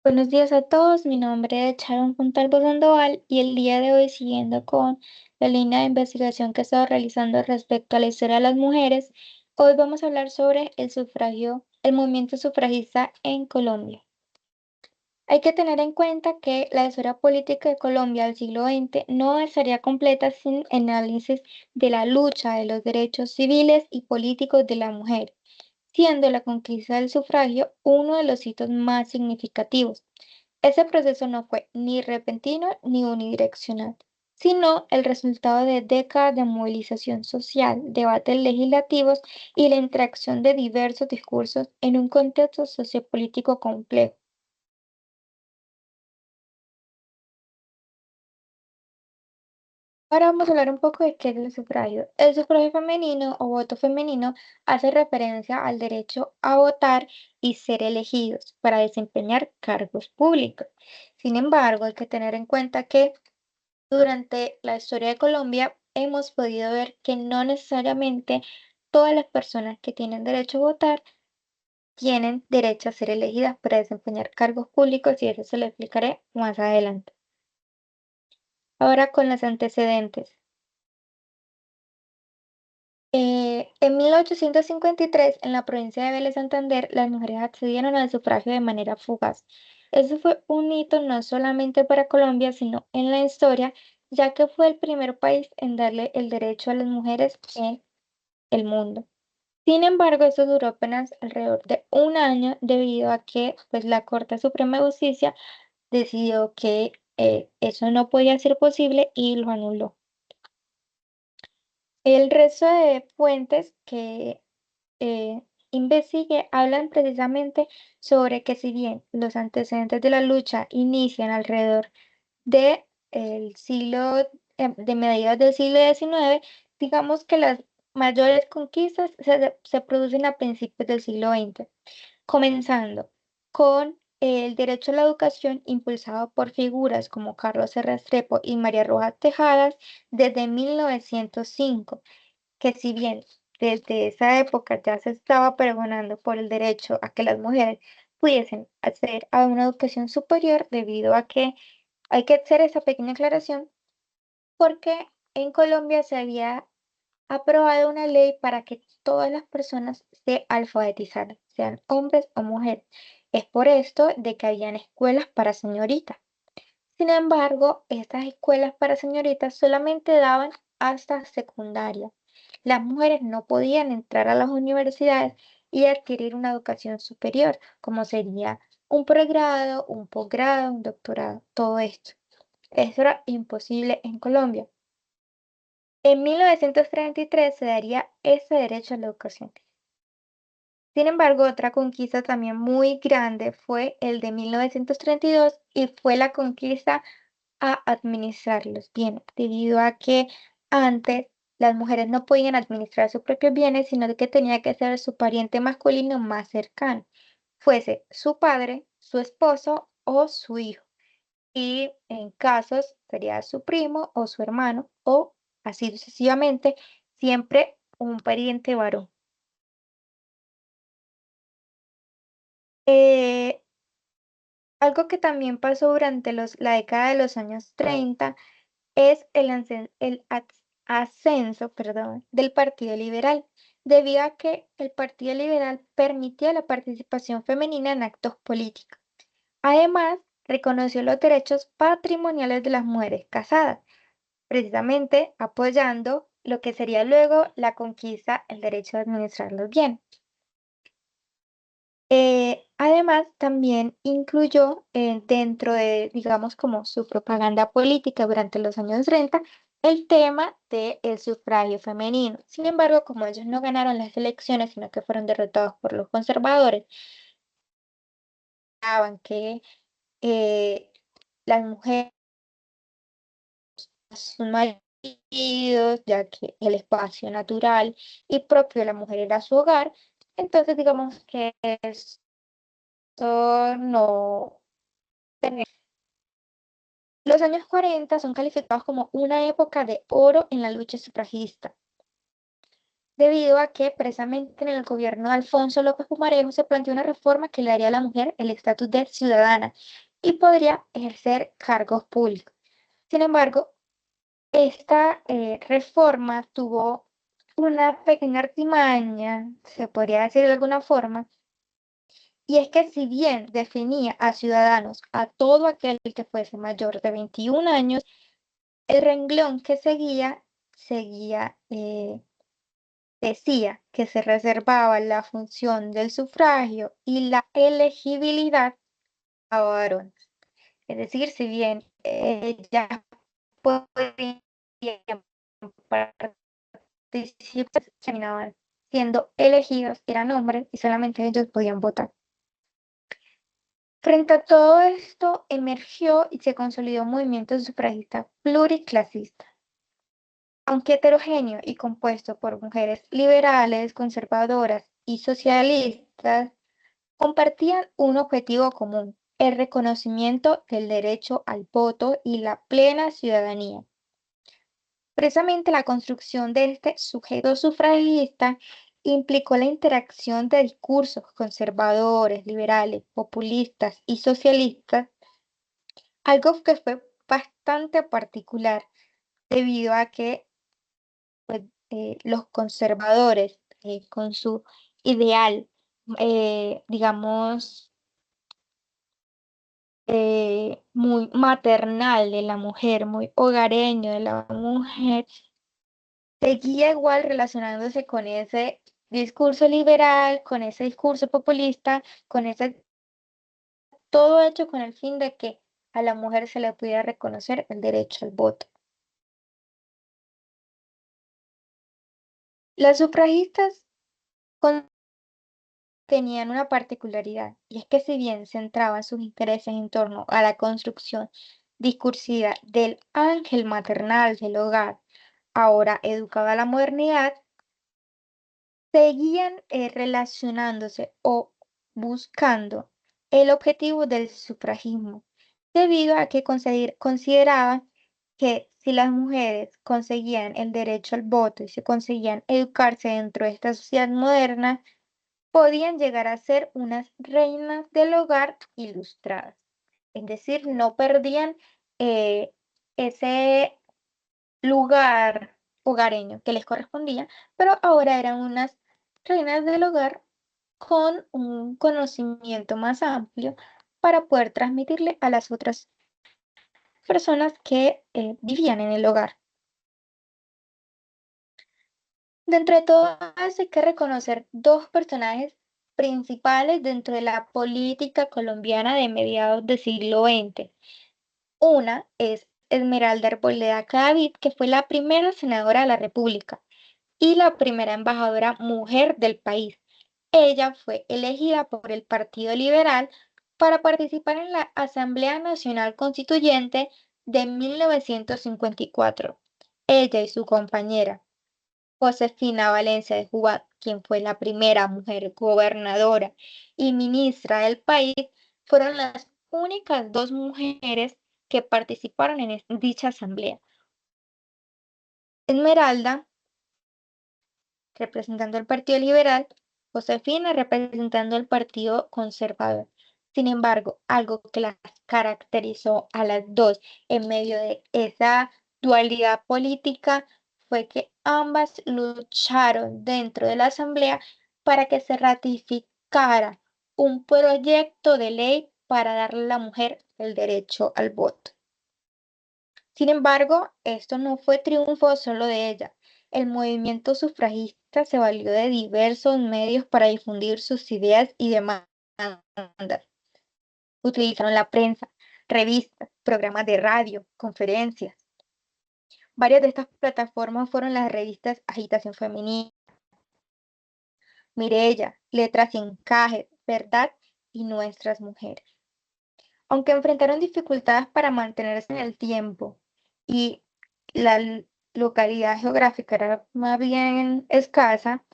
Buenos días a todos, mi nombre es Sharon Fontalvo Sandoval y el día de hoy, siguiendo con la línea de investigación que he estado realizando respecto a la historia de las mujeres, hoy vamos a hablar sobre el sufragio, el movimiento sufragista en Colombia. Hay que tener en cuenta que la historia política de Colombia del siglo XX no estaría completa sin análisis de la lucha de los derechos civiles y políticos de la mujer, siendo la conquista del sufragio uno de los hitos más significativos. Ese proceso no fue ni repentino ni unidireccional, sino el resultado de décadas de movilización social, debates legislativos y la interacción de diversos discursos en un contexto sociopolítico complejo. Ahora vamos a hablar un poco de qué es el sufragio. El sufragio femenino o voto femenino hace referencia al derecho a votar y ser elegidos para desempeñar cargos públicos. Sin embargo, hay que tener en cuenta que durante la historia de Colombia hemos podido ver que no necesariamente todas las personas que tienen derecho a votar tienen derecho a ser elegidas para desempeñar cargos públicos y eso se lo explicaré más adelante. Ahora con los antecedentes. En 1853, en la provincia de Vélez Santander, las mujeres accedieron al sufragio de manera fugaz. Eso fue un hito no solamente para Colombia, sino en la historia, ya que fue el primer país en darle el derecho a las mujeres en el mundo. Sin embargo, eso duró apenas alrededor de un año debido a que pues, la Corte Suprema de Justicia decidió que eso no podía ser posible y lo anuló. El resto de fuentes que eh, investigué hablan precisamente sobre que si bien los antecedentes de la lucha inician alrededor de el siglo, de mediados del siglo XIX, digamos que las mayores conquistas se producen a principios del siglo XX, comenzando con el derecho a la educación impulsado por figuras como Carlos R. Restrepo y María Rojas Tejadas desde 1905, que si bien desde esa época ya se estaba pregonando por el derecho a que las mujeres pudiesen acceder a una educación superior, debido a que hay que hacer esa pequeña aclaración, porque en Colombia se había aprobado una ley para que todas las personas se alfabetizaran, sean hombres o mujeres. Es por esto de que habían escuelas para señoritas. Sin embargo, estas escuelas para señoritas solamente daban hasta secundaria. Las mujeres no podían entrar a las universidades y adquirir una educación superior, como sería un pregrado, un posgrado, un doctorado, todo esto. Eso era imposible en Colombia. En 1933 se daría ese derecho a la educación. Sin embargo, otra conquista también muy grande fue el de 1932 y fue la conquista a administrarlos bien, debido a que antes las mujeres no podían administrar sus propios bienes, sino que tenía que ser su pariente masculino más cercano, fuese su padre, su esposo o su hijo. Y en casos sería su primo o su hermano o así sucesivamente, siempre un pariente varón. Eh, Algo que también pasó durante la década de los años 30 es ascenso, perdón, del Partido Liberal, debido a que el Partido Liberal permitía la participación femenina en actos políticos. Además, reconoció los derechos patrimoniales de las mujeres casadas, precisamente apoyando lo que sería luego la conquista, el derecho de administrar los bienes. Además, también incluyó dentro de, digamos, como su propaganda política durante los años 30, el tema del sufragio femenino. Sin embargo, como ellos no ganaron las elecciones, sino que fueron derrotados por los conservadores, pensaban que eh, las mujeres son maridos, ya que el espacio natural y propio de la mujer era su hogar. Entonces, digamos que eso no. Los años 40 son calificados como una época de oro en la lucha sufragista. debido a que precisamente en el gobierno de Alfonso López Pumarejo se planteó una reforma que le daría a la mujer el estatus de ciudadana y podría ejercer cargos públicos. Sin embargo, esta reforma tuvo una pequeña artimaña, se podría decir de alguna forma, y es que si bien definía a ciudadanos a todo aquel que fuese mayor de 21 años, el renglón que decía que se reservaba la función del sufragio y la elegibilidad a varones. Es decir, si bien ellas podían participar, terminaban siendo elegidos, eran hombres y solamente ellos podían votar. Frente a todo esto, emergió y se consolidó un movimiento sufragista pluriclasista, aunque heterogéneo y compuesto por mujeres liberales, conservadoras y socialistas, compartían un objetivo común: el reconocimiento del derecho al voto y la plena ciudadanía. Precisamente la construcción de este sujeto sufragista implicó la interacción de discursos conservadores, liberales, populistas y socialistas, algo que fue bastante particular debido a que pues, los conservadores, con su ideal, digamos, muy maternal de la mujer, muy hogareño de la mujer, seguía igual relacionándose con ese discurso liberal, con ese discurso populista, con ese, todo hecho con el fin de que a la mujer se le pudiera reconocer el derecho al voto. Las sufragistas tenían una particularidad, y es que si bien centraban sus intereses en torno a la construcción discursiva del ángel maternal del hogar, ahora educado a la modernidad, seguían relacionándose o buscando el objetivo del sufragismo, debido a que consideraban que si las mujeres conseguían el derecho al voto y se conseguían educarse dentro de esta sociedad moderna, podían llegar a ser unas reinas del hogar ilustradas. Es decir, no perdían eh, ese lugar hogareño que les correspondía, pero ahora eran unas reinas del hogar con un conocimiento más amplio para poder transmitirle a las otras personas que vivían en el hogar. Dentro de todo eso hay que reconocer dos personajes principales dentro de la política colombiana de mediados del siglo XX. Una es Esmeralda Arboleda Cadavid, que fue la primera senadora de la República y la primera embajadora mujer del país. Ella fue elegida por el Partido Liberal para participar en la Asamblea Nacional Constituyente de 1954. Ella y su compañera Josefina Valencia de Jubán, quien fue la primera mujer gobernadora y ministra del país, fueron las únicas dos mujeres que participaron en dicha asamblea. Esmeralda, representando al Partido Liberal, Josefina representando al Partido Conservador. Sin embargo, algo que las caracterizó a las dos en medio de esa dualidad política fue que ambas lucharon dentro de la Asamblea para que se ratificara un proyecto de ley para darle a la mujer el derecho al voto. Sin embargo, esto no fue triunfo solo de ella. El movimiento sufragista se valió de diversos medios para difundir sus ideas y demandas. Utilizaron la prensa, revistas, programas de radio, conferencias. Varias de estas plataformas fueron las revistas Agitación Femenina, Mirella, Letras y Encaje, Verdad y Nuestras Mujeres. Aunque enfrentaron dificultades para mantenerse en el tiempo y la localidad geográfica era más bien escasa,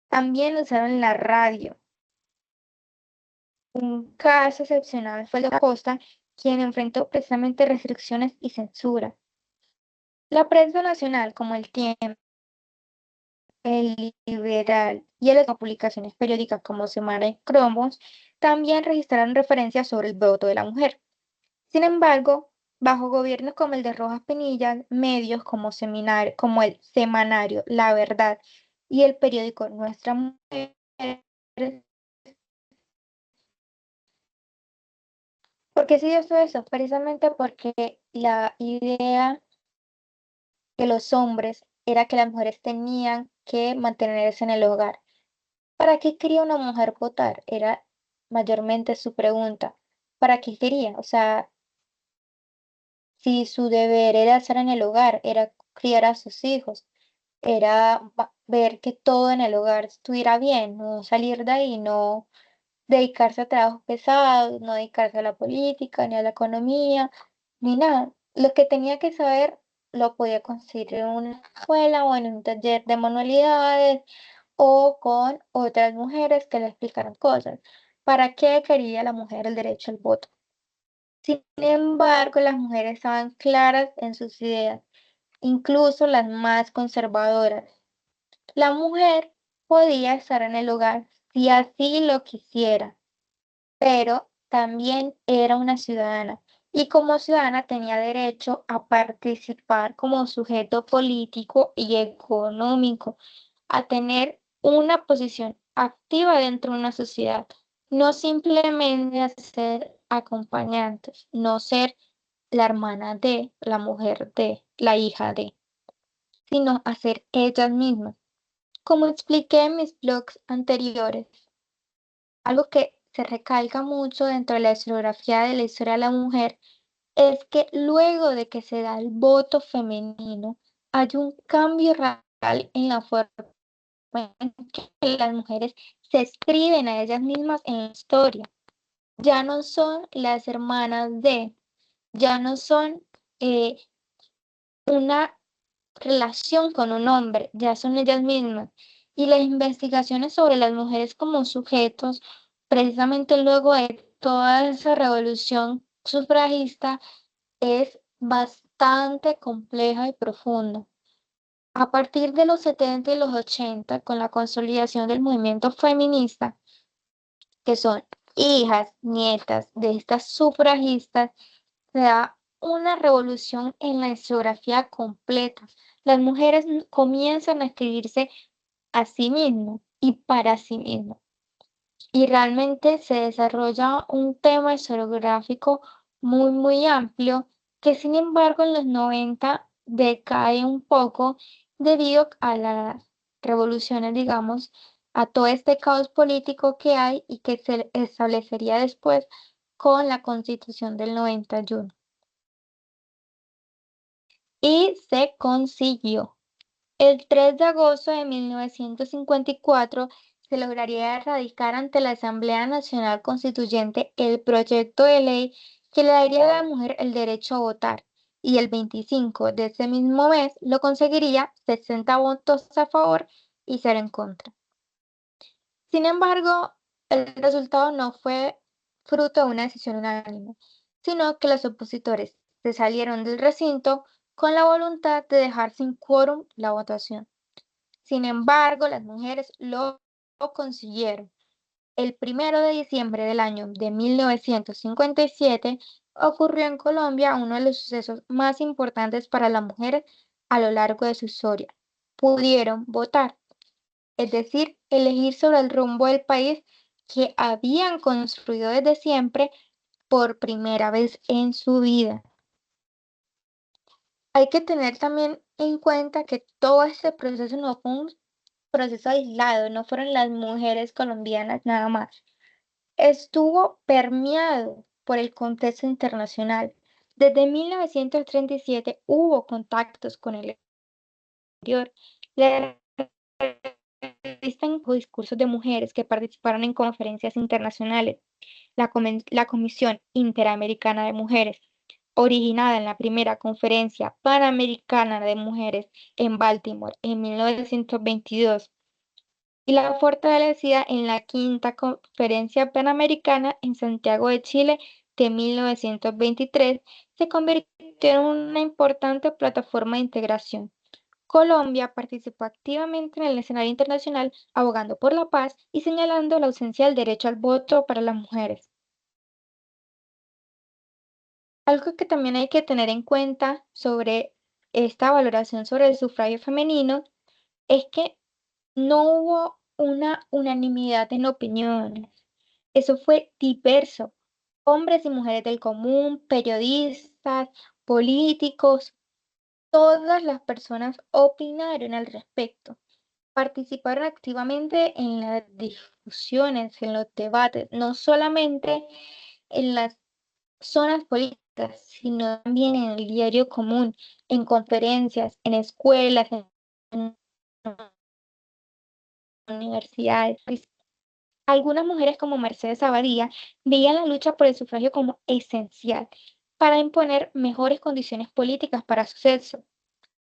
también usaron la radio. Un caso excepcional fue el de Costa, quien enfrentó precisamente restricciones y censura. La prensa nacional, como El Tiempo, El Liberal y el publicaciones periódicas como Semana y Cromos también registraron referencias sobre el voto de la mujer. Sin embargo, bajo gobiernos como el de Rojas Pinilla, medios como el semanario La Verdad y el periódico Nuestra Mujer, ¿por qué se dio todo eso? Precisamente porque la idea de los hombres era que las mujeres tenían que mantenerse en el hogar. ¿Para qué quería una mujer votar? Era mayormente su pregunta. ¿Para qué quería? O sea, si su deber era estar en el hogar, era criar a sus hijos, era ver que todo en el hogar estuviera bien, no salir de ahí, no dedicarse a trabajos pesados, no dedicarse a la política, ni a la economía, ni nada. Lo que tenía que saber lo podía conseguir en una escuela o en un taller de manualidades o con otras mujeres que le explicaran cosas. ¿Para qué quería la mujer el derecho al voto? Sin embargo, las mujeres estaban claras en sus ideas, incluso las más conservadoras. La mujer podía estar en el hogar si así lo quisiera, pero también era una ciudadana y como ciudadana tenía derecho a participar como sujeto político y económico, a tener una posición activa dentro de una sociedad, no simplemente a ser acompañantes, no ser la hermana de, la mujer de, la hija de, sino a ser ellas mismas. Como expliqué en mis blogs anteriores, algo que se recalca mucho dentro de la historiografía de la historia de la mujer es que luego de que se da el voto femenino, hay un cambio radical en la forma en que las mujeres se escriben a ellas mismas en la historia. Ya no son las hermanas de, ya no son eh, una relación con un hombre, ya son ellas mismas. Y las investigaciones sobre las mujeres como sujetos, precisamente luego de toda esa revolución sufragista, es bastante compleja y profunda. A partir de los 70 y los 80, con la consolidación del movimiento feminista, que son hijas, nietas de estas sufragistas, se da una revolución en la historiografía completa. Las mujeres comienzan a escribirse a sí mismas y para sí mismas. Y realmente se desarrolla un tema historiográfico muy amplio que sin embargo en los 90 decae un poco debido a las revoluciones, digamos, a todo este caos político que hay y que se establecería después con la Constitución del 91. Y se consiguió. El 3 de agosto de 1954 se lograría erradicar ante la Asamblea Nacional Constituyente el proyecto de ley que le daría a la mujer el derecho a votar, y el 25 de ese mismo mes lo conseguiría 60 votos a favor y 0 en contra. Sin embargo, el resultado no fue fruto de una decisión unánime, sino que los opositores se salieron del recinto con la voluntad de dejar sin quórum la votación. Sin embargo, las mujeres lo consiguieron. El 1 de diciembre del año de 1957 ocurrió en Colombia uno de los sucesos más importantes para las mujeres a lo largo de su historia. Pudieron votar, es decir, elegir sobre el rumbo del país que habían construido desde siempre por primera vez en su vida. Hay que tener también en cuenta que todo este proceso no fue un proceso aislado, no fueron las mujeres colombianas nada más. Estuvo permeado por el contexto internacional. Desde 1937 hubo contactos con el exterior. La revista incluyó discursos de mujeres que participaron en conferencias internacionales. La Comisión Interamericana de Mujeres, originada en la primera Conferencia Panamericana de Mujeres en Baltimore en 1922, y la fortalecida en la quinta Conferencia Panamericana en Santiago de Chile de 1923, se convirtió en una importante plataforma de integración. Colombia participó activamente en el escenario internacional, abogando por la paz y señalando la ausencia del derecho al voto para las mujeres. Algo que también hay que tener en cuenta sobre esta valoración sobre el sufragio femenino es que no hubo una unanimidad en opiniones. Eso fue diverso. Hombres y mujeres del común, periodistas, políticos, todas las personas opinaron al respecto. Participaron activamente en las discusiones, en los debates, no solamente en las zonas políticas, sino también en el diario común, en conferencias, en escuelas, en universidades. Algunas mujeres como Mercedes Abadía veían la lucha por el sufragio como esencial para imponer mejores condiciones políticas para su sexo.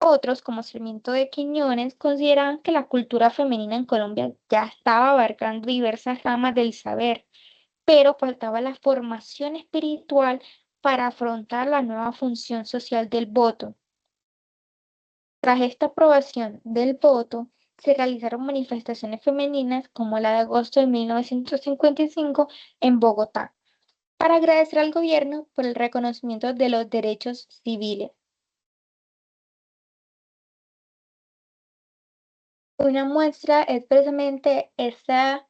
Otros, como Sarmiento de Quiñones, consideraban que la cultura femenina en Colombia ya estaba abarcando diversas ramas del saber, pero faltaba la formación espiritual para afrontar la nueva función social del voto. Tras esta aprobación del voto, se realizaron manifestaciones femeninas como la de agosto de 1955 en Bogotá, para agradecer al gobierno por el reconocimiento de los derechos civiles. Una muestra es precisamente ese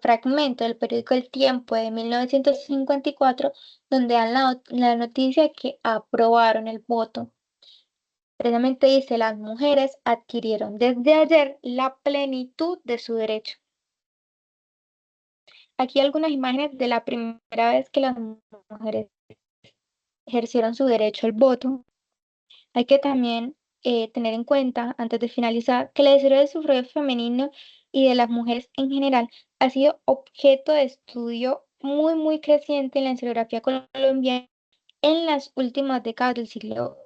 fragmento del periódico El Tiempo de 1954, donde dan la noticia de que aprobaron el voto. Precisamente dice, las mujeres adquirieron desde ayer la plenitud de su derecho. Aquí algunas imágenes de la primera vez que las mujeres ejercieron su derecho al voto. Hay que también tener en cuenta, antes de finalizar, que la historia del sufragio femenino y de las mujeres en general ha sido objeto de estudio muy creciente en la historiografía colombiana en las últimas décadas del siglo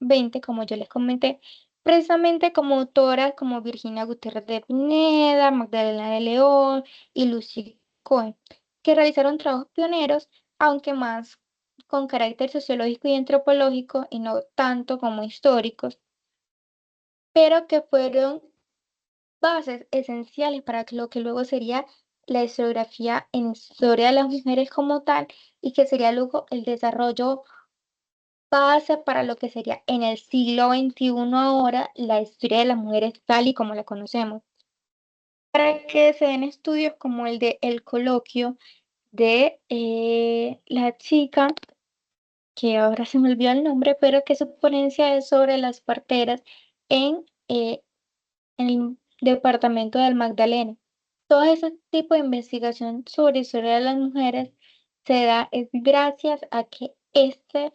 XX, como yo les comenté, precisamente como autoras como Virginia Gutiérrez de Pineda, Magdalena de León y Lucy Cohen, que realizaron trabajos pioneros, aunque más con carácter sociológico y antropológico y no tanto como históricos, pero que fueron bases esenciales para lo que luego sería la historiografía en historia de las mujeres como tal y que sería luego el desarrollo base para lo que sería en el siglo XXI ahora la historia de las mujeres tal y como la conocemos. Para que se den estudios como el de El Coloquio de la chica, que ahora se me olvidó el nombre, pero que su ponencia es sobre las parteras en el departamento del Magdalena. Todo ese tipo de investigación sobre historia de las mujeres se da es gracias a que este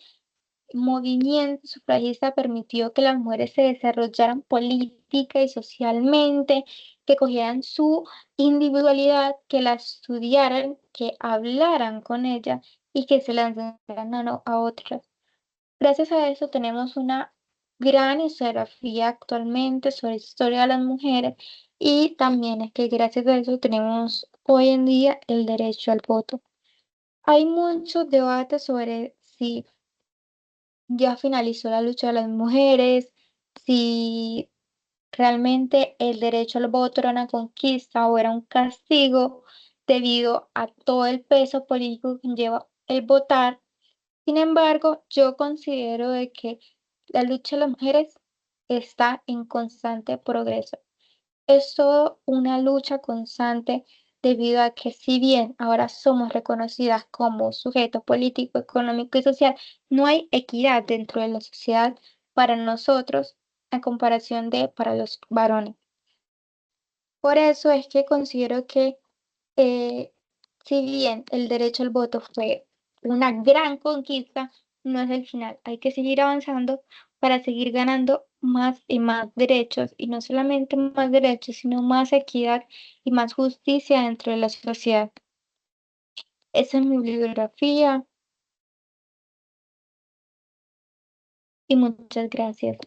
movimiento sufragista permitió que las mujeres se desarrollaran política y socialmente, que cogieran su individualidad, que la estudiaran, que hablaran con ella y que se la enseñaran a otras. Gracias a eso tenemos una gran historiografía actualmente sobre historia de las mujeres y también es que gracias a eso tenemos hoy en día el derecho al voto. Hay muchos debates sobre si ya finalizó la lucha de las mujeres, si realmente el derecho al voto era una conquista o era un castigo debido a todo el peso político que lleva el votar. Sin embargo, yo considero de que la lucha de las mujeres está en constante progreso. Es todo una lucha constante debido a que si bien ahora somos reconocidas como sujeto político, económico y social, no hay equidad dentro de la sociedad para nosotros a comparación de para los varones. Por eso es que considero que eh, si bien el derecho al voto fue una gran conquista, no es el final. Hay que seguir avanzando para seguir ganando más y más derechos, y no solamente más derechos, sino más equidad y más justicia dentro de la sociedad. Esa es mi bibliografía y muchas gracias.